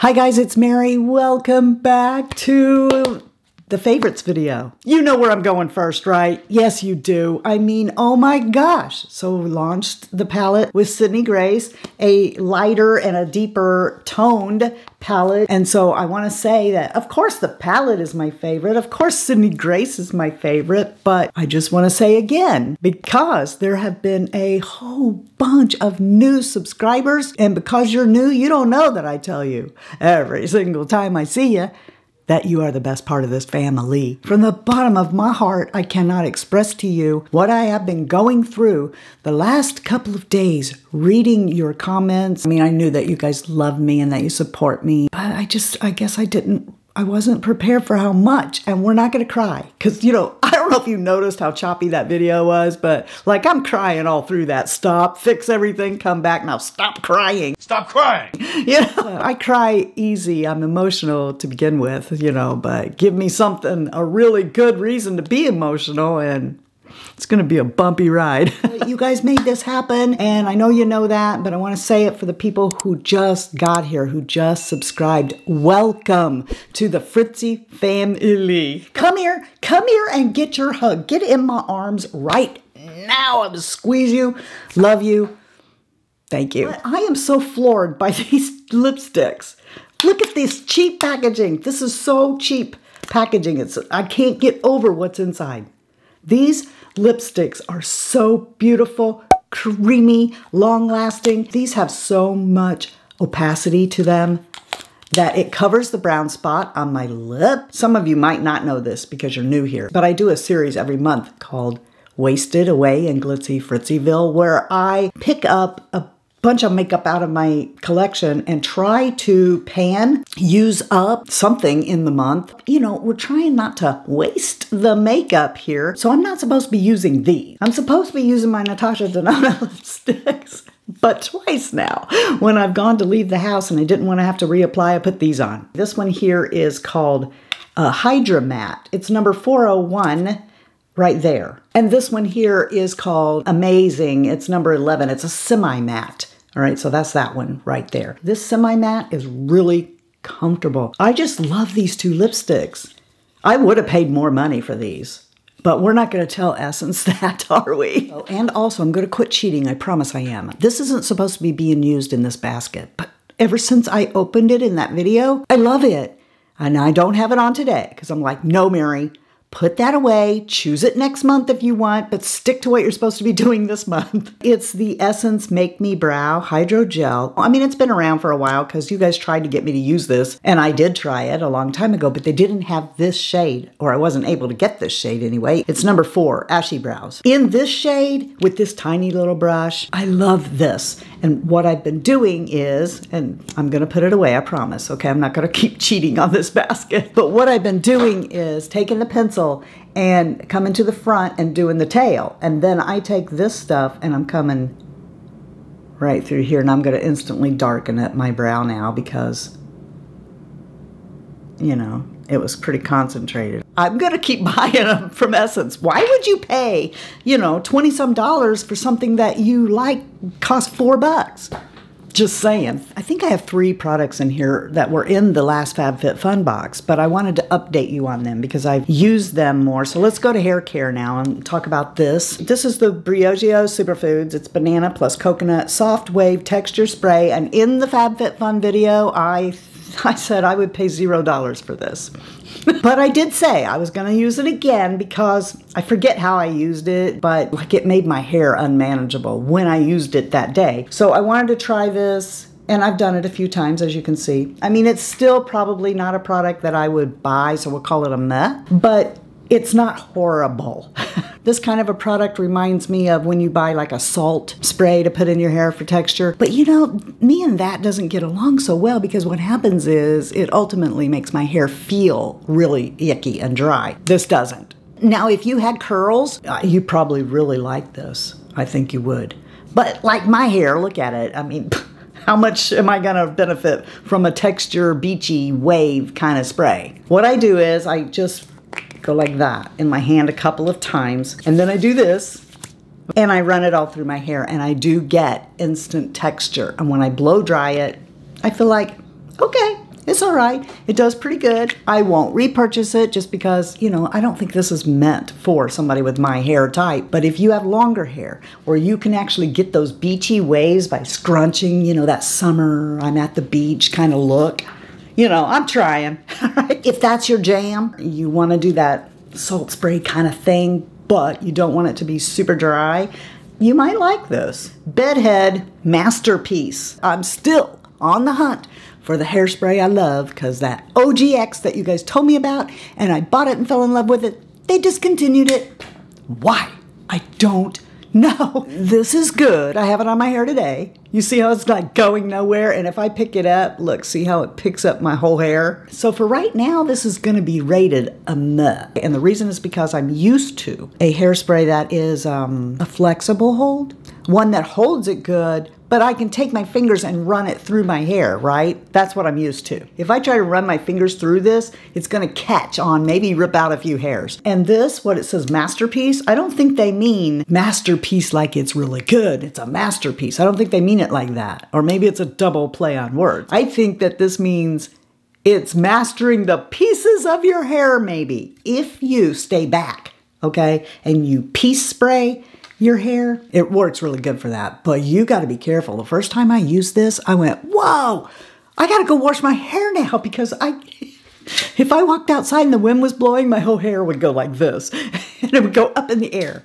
Hi guys, it's Mary. Welcome back to the favorites video. You know where I'm going first, right? Yes, you do. I mean, oh my gosh. So we launched the palette with Sydney Grace, a lighter and a deeper toned palette. And so I want to say that, of course, the palette is my favorite. Of course, Sydney Grace is my favorite. But I just want to say again, because there have been a whole bunch of new subscribers. And because you're new, you don't know that I tell you every single time I see you that you are the best part of this family. From the bottom of my heart, I cannot express to you what I have been going through the last couple of days reading your comments. I mean, I knew that you guys love me and that you support me, but I guess I wasn't prepared for how much, and we're not gonna cry. Cause you know, I don't know if you noticed how choppy that video was, but like I'm crying all through that. Stop, fix everything, come back, now stop crying. Stop crying. You know, I cry easy, I'm emotional to begin with, you know, but give me something, a really good reason to be emotional, and it's gonna be a bumpy ride. You guys made this happen, and I know you know that, but I wanna say it for the people who just got here, who just subscribed. Welcome to the Fritzy family. Come here and get your hug. Get in my arms right now. I'm gonna squeeze you, love you, thank you. I am so floored by these lipsticks. Look at this cheap packaging. This is so cheap packaging. I can't get over what's inside. These lipsticks are so beautiful, creamy, long-lasting. These have so much opacity to them that it covers the brown spot on my lip. Some of you might not know this because you're new here, but I do a series every month called Wasted Away in Glitzy Fritzyville, where I pick up a bunch of makeup out of my collection and try to use up something in the month. You know, we're trying not to waste the makeup here. So I'm not supposed to be using these. I'm supposed to be using my Natasha Denona lipsticks, but twice now. When I've gone to leave the house and I didn't want to have to reapply, I put these on. This one here is called Hydra Matte. It's number 401. Right there. And this one here is called Amazing. It's number 11. It's a semi-matte. All right, so that's that one right there. This semi-matte is really comfortable. I just love these two lipsticks. I would have paid more money for these, but we're not going to tell Essence that, are we? Oh, and also, I'm going to quit cheating. I promise I am. This isn't supposed to be being used in this basket, but ever since I opened it in that video, I love it. And I don't have it on today because I'm like, no, Mary. Put that away, choose it next month if you want, but stick to what you're supposed to be doing this month. It's the Essence Make Me Brow Hydro Gel. I mean, it's been around for a while because you guys tried to get me to use this, and I did try it a long time ago, but they didn't have this shade, or I wasn't able to get this shade anyway. It's number 4, Ashy Brows. In this shade, with this tiny little brush, I love this. And what I've been doing is, and I'm gonna put it away, I promise, okay? I'm not gonna keep cheating on this basket. But what I've been doing is taking the pencil and coming to the front and doing the tail. And then I take this stuff and I'm coming right through here, and I'm gonna instantly darken it, my brow now, because, you know, it was pretty concentrated. I'm gonna keep buying them from Essence. Why would you pay, you know, 20-some dollars for something that you like cost $4? Just saying. I think I have 3 products in here that were in the last FabFitFun box, but I wanted to update you on them because I've used them more. So let's go to hair care now and talk about this. This is the Briogio Superfoods. It's banana plus coconut soft wave texture spray. And in the FabFitFun video, I said I would pay $0 for this. But I did say I was going to use it again because I forget how I used it, but like it made my hair unmanageable when I used it that day. So I wanted to try this, and I've done it a few times, as you can see. I mean, it's still probably not a product that I would buy, so we'll call it a meh, but it's not horrible. This kind of a product reminds me of when you buy like a salt spray to put in your hair for texture. But you know, me and that doesn't get along so well because what happens is it ultimately makes my hair feel really icky and dry. This doesn't. Now, if you had curls, you probably really like this. I think you would. But like my hair, look at it. I mean, how much am I gonna benefit from a texture beachy wave kind of spray? What I do is I just go like that in my hand a couple of times, and then I do this and I run it all through my hair, and I do get instant texture. And when I blow dry it, I feel like, okay, It's all right. It does pretty good. I won't repurchase it just because, you know, I don't think this is meant for somebody with my hair type. But if you have longer hair, or you can actually get those beachy waves by scrunching, you know, that summer, I'm at the beach kind of look, you know, I'm trying. All right. If that's your jam, you want to do that salt spray kind of thing, but you don't want it to be super dry, you might like this. Bedhead Masterpiece. I'm still on the hunt for the hairspray I love, because that OGX that you guys told me about, and I bought it and fell in love with it, they discontinued it. Why? I don't know. This is good. I have it on my hair today. You see how it's like going nowhere? And if I pick it up, look, see how it picks up my whole hair? So for right now, this is going to be rated a meh. And the reason is because I'm used to a hairspray that is a flexible hold, one that holds it good, but I can take my fingers and run it through my hair, right? That's what I'm used to. If I try to run my fingers through this, it's gonna catch on, maybe rip out a few hairs. And this, what it says masterpiece, I don't think they mean masterpiece like it's really good. It's a masterpiece. I don't think they mean it like that. Or maybe it's a double play on words. I think that this means it's mastering the pieces of your hair, maybe. If you stay back, okay, and you piece spray your hair, it works really good for that. But you got to be careful. The first time I used this, I went, whoa, I got to go wash my hair now, because if I walked outside and the wind was blowing, my whole hair would go like this. And it would go up in the air,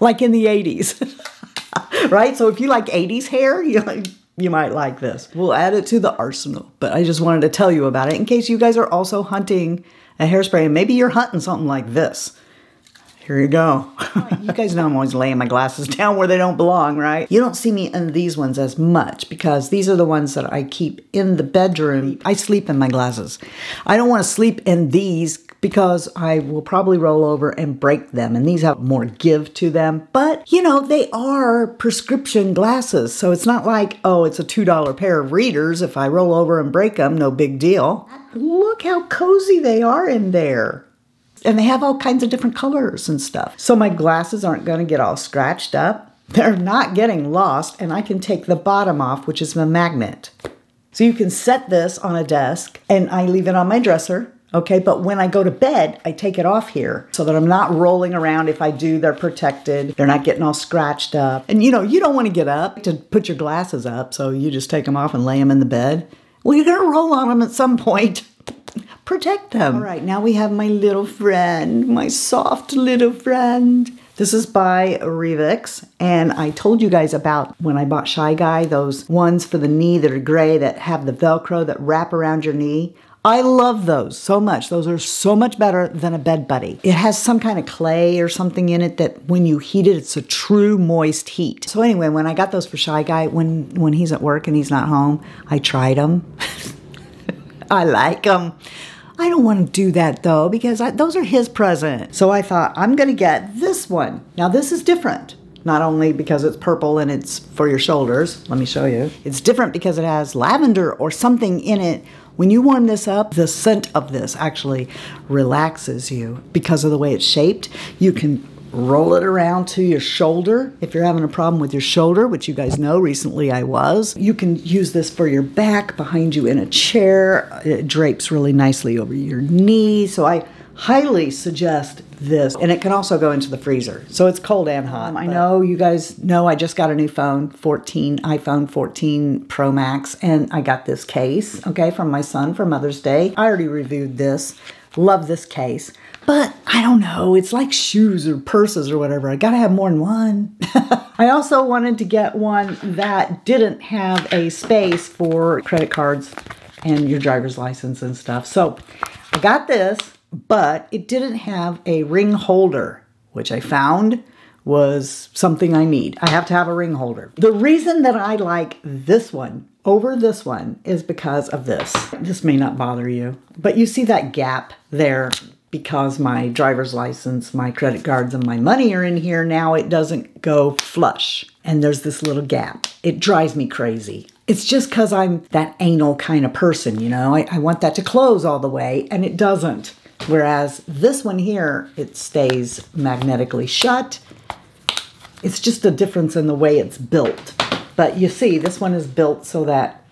like in the 80s. Right? So if you like 80s hair, you might like this. We'll add it to the arsenal. But I just wanted to tell you about it in case you guys are also hunting a hairspray, and maybe you're hunting something like this. Here you go. You guys know I'm always laying my glasses down where they don't belong, right? You don't see me in these ones as much, because these are the ones that I keep in the bedroom. I sleep in my glasses. I don't want to sleep in these because I will probably roll over and break them, and these have more give to them. But, you know, they are prescription glasses, so it's not like, oh, it's a $2 pair of readers. If I roll over and break them, no big deal. Look how cozy they are in there. And they have all kinds of different colors and stuff. So my glasses aren't going to get all scratched up. They're not getting lost, and I can take the bottom off, which is the magnet. So you can set this on a desk, and I leave it on my dresser. Okay, but when I go to bed, I take it off here so that I'm not rolling around. If I do, they're protected. They're not getting all scratched up. And you know, you don't want to get up to put your glasses up, so you just take them off and lay them in the bed. Well, you're going to roll on them at some point. Protect them. All right, now we have my little friend, my soft little friend. This is by REVIX, and I told you guys about when I bought Shy Guy, those ones for the knee that are gray that have the Velcro that wrap around your knee. I love those so much. Those are so much better than a bed buddy. It has some kind of clay or something in it that when you heat it, it's a true moist heat. So anyway, when I got those for Shy Guy, when he's at work and he's not home, I tried them. I like them. I don't want to do that though, because those are his present. So I thought, I'm going to get this one. Now this is different. Not only because it's purple and it's for your shoulders. Let me show you. It's different because it has lavender or something in it. When you warm this up, the scent of this actually relaxes you because of the way it's shaped. You can roll it around to your shoulder if you're having a problem with your shoulder, which you guys know recently I was. You can use this for your back, behind you in a chair. It drapes really nicely over your knee. So I highly suggest this. And it can also go into the freezer. So it's cold and hot. I know you guys know I just got a new phone, iPhone 14 Pro Max, and I got this case, okay, from my son for Mother's Day. I already reviewed this. Love this case. But I don't know, it's like shoes or purses or whatever. I gotta have more than one. I also wanted to get one that didn't have a space for credit cards and your driver's license and stuff. So I got this, but it didn't have a ring holder, which I found was something I need. I have to have a ring holder. The reason that I like this one over this one is because of this. This may not bother you, but you see that gap there. Because my driver's license, my credit cards, and my money are in here now, it doesn't go flush. And there's this little gap. It drives me crazy. It's just because I'm that anal kind of person, you know? I want that to close all the way, and it doesn't. Whereas this one here, it stays magnetically shut. It's just a difference in the way it's built. But you see, this one is built so that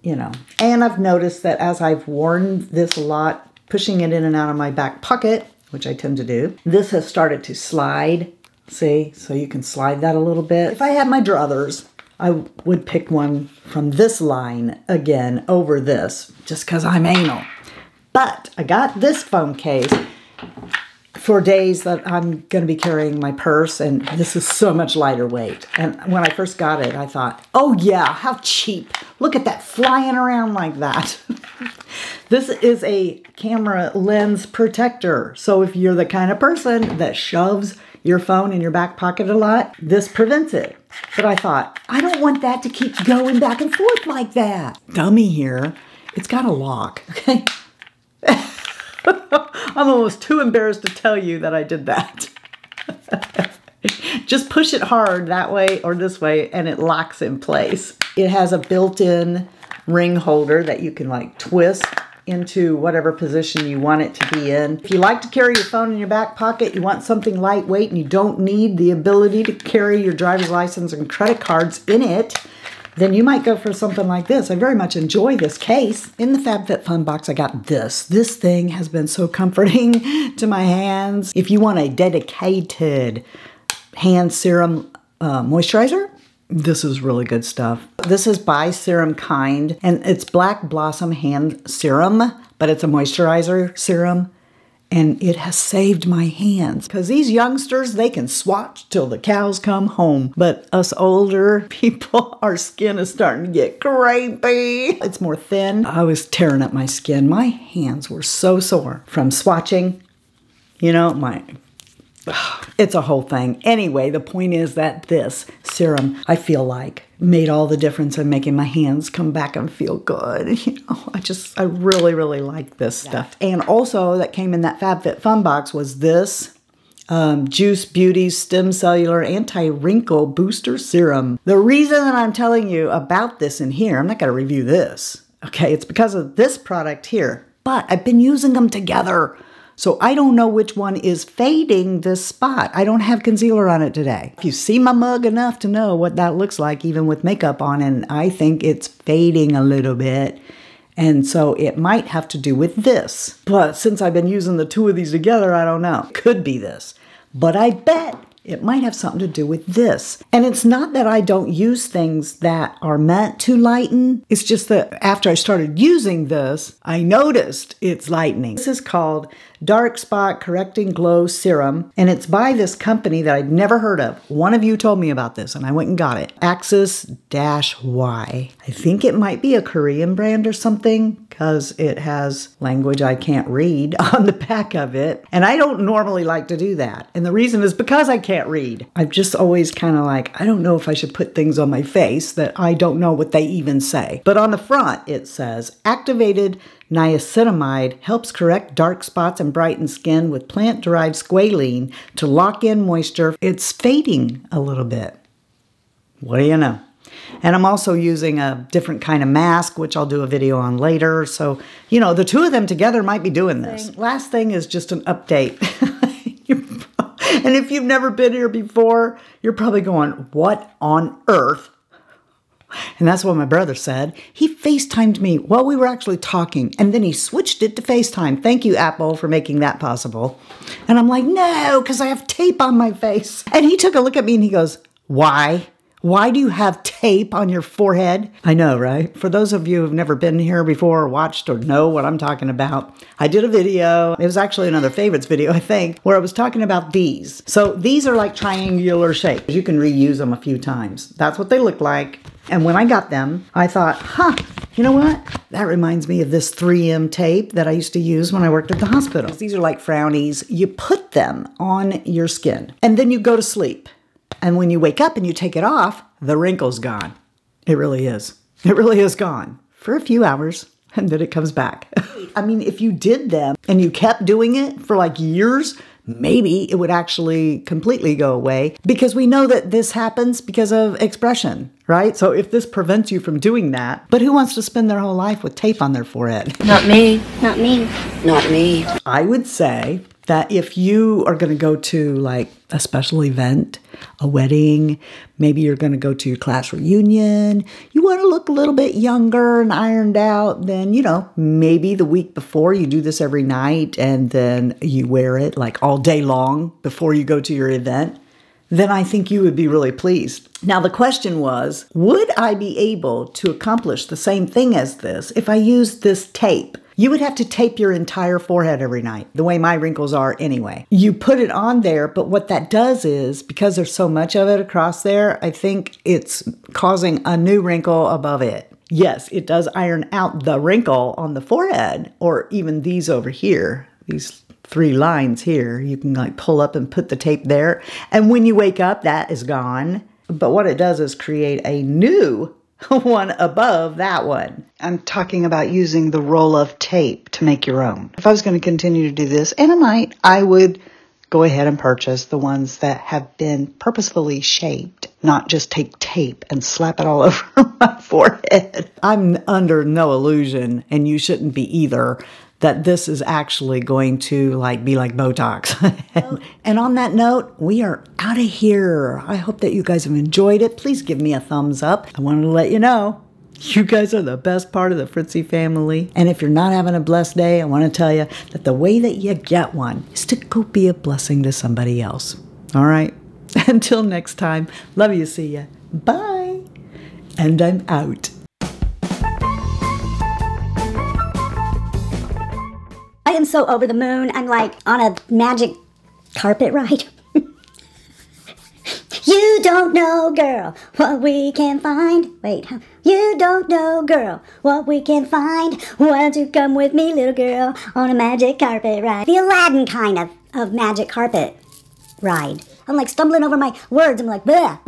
you know. And I've noticed that as I've worn this a lot, pushing it in and out of my back pocket, which I tend to do, this has started to slide. See, so you can slide that a little bit. If I had my druthers, I would pick one from this line again over this, just because I'm anal. But I got this phone case for days that I'm going to be carrying my purse, and this is so much lighter weight. And when I first got it, I thought, oh yeah, how cheap. Look at that flying around like that. This is a camera lens protector. So if you're the kind of person that shoves your phone in your back pocket a lot, this prevents it. But I thought, I don't want that to keep going back and forth like that. Dummy here, it's got a lock, okay? I'm almost too embarrassed to tell you that I did that. Just push it hard that way or this way and it locks in place. It has a built-in ring holder that you can like twist into whatever position you want it to be in. If you like to carry your phone in your back pocket, you want something lightweight and you don't need the ability to carry your driver's license and credit cards in it, then you might go for something like this. I very much enjoy this case. In the FabFitFun box, I got this. This thing has been so comforting to my hands. If you want a dedicated hand serum moisturizer, this is really good stuff. This is by SerumKind, and it's Black Blossom Hand Serum, but it's a moisturizer serum, and it has saved my hands. Because these youngsters, they can swatch till the cows come home, but us older people, our skin is starting to get crepey. It's more thin. I was tearing up my skin. My hands were so sore from swatching. You know, it's a whole thing. Anyway, the point is that this serum, I feel like, made all the difference in making my hands come back and feel good. You know, I really, really like this stuff. And also that came in that FabFitFun box was this Juice Beauty Stem Cellular Anti-Wrinkle Booster Serum. The reason that I'm telling you about this in here, I'm not going to review this, okay? It's because of this product here. But I've been using them together. So I don't know which one is fading this spot. I don't have concealer on it today. If you see my mug enough to know what that looks like, even with makeup on, and I think it's fading a little bit. And so it might have to do with this. But since I've been using the two of these together, I don't know. Could be this. But I bet it might have something to do with this. And it's not that I don't use things that are meant to lighten. It's just that after I started using this, I noticed it's lightening. This is called Dark Spot Correcting Glow Serum, and it's by this company that I'd never heard of. One of you told me about this, and I went and got it. Axis-Y. I think it might be a Korean brand or something, because it has language I can't read on the back of it. And I don't normally like to do that. And the reason is because I can't read. I'm just always kind of like, I don't know if I should put things on my face that I don't know what they even say. But on the front, it says, activated niacinamide helps correct dark spots and brighten skin with plant-derived squalene to lock in moisture. It's fading a little bit. What do you know? And I'm also using a different kind of mask, which I'll do a video on later. So, you know, the two of them together might be doing this. Last thing is just an update. And if you've never been here before, you're probably going, what on earth? And that's what my brother said. He FaceTimed me while we were actually talking, and then he switched it to FaceTime. Thank you, Apple, for making that possible. And I'm like, no, because I have tape on my face. And he took a look at me and he goes, why? Why do you have tape on your forehead? I know, right? For those of you who've never been here before or watched or know what I'm talking about, I did a video. It was actually another favorites video, I think, where I was talking about these. So these are like triangular shapes. You can reuse them a few times. That's what they look like. And when I got them, I thought, you know what? That reminds me of this 3M tape that I used to use when I worked at the hospital. These are like frownies. You put them on your skin and then you go to sleep. And when you wake up and you take it off, the wrinkle's gone. It really is. It really is gone for a few hours and then it comes back. I mean, if you did them and you kept doing it for like years, maybe it would actually completely go away, because we know that this happens because of expression, right? So if this prevents you from doing that, but who wants to spend their whole life with tape on their forehead? Not me. Not me. Not me. I would say that if you are going to go to like a special event, a wedding, maybe you're going to go to your class reunion, you want to look a little bit younger and ironed out, then, you know, maybe the week before you do this every night and then you wear it like all day long before you go to your event, then I think you would be really pleased. Now, the question was, would I be able to accomplish the same thing as this if I used this tape? You would have to tape your entire forehead every night, the way my wrinkles are anyway. You put it on there, but what that does is, because there's so much of it across there, I think it's causing a new wrinkle above it. Yes, it does iron out the wrinkle on the forehead, or even these over here, these 3 lines here. You can like pull up and put the tape there. And when you wake up, that is gone. But what it does is create a new one above that one. I'm talking about using the roll of tape to make your own. If I was going to continue to do this, and I might, I would go ahead and purchase the ones that have been purposefully shaped, not just take tape and slap it all over my forehead. I'm under no illusion, and you shouldn't be either, that this is actually going to like be like Botox. And on that note, we are out of here. I hope that you guys have enjoyed it. Please give me a thumbs up. I wanted to let you know, you guys are the best part of the Fritzy family. And if you're not having a blessed day, I want to tell you that the way that you get one is to go be a blessing to somebody else. All right? Until next time, love you, see ya. Bye. And I'm out. I am so over the moon. I'm like on a magic carpet ride. You don't know, girl, what we can find. Wait, you don't know, girl, what we can find. Why don't you come with me, little girl, on a magic carpet ride? The Aladdin kind of magic carpet ride. I'm like stumbling over my words. I'm like, bleh,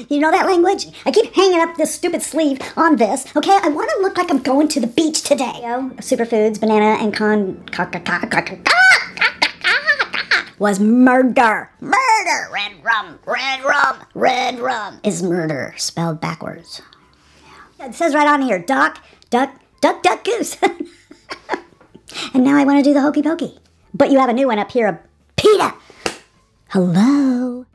you know that language? I keep hanging up this stupid sleeve on this. Okay, I want to look like I'm going to the beach today. Superfoods, banana, and was murder. Murder! Red rum, red rum, red rum is murder, spelled backwards. Yeah. It says right on here, duck, goose. And now I want to do the hokey pokey. But you have a new one up here, a PETA. Hello?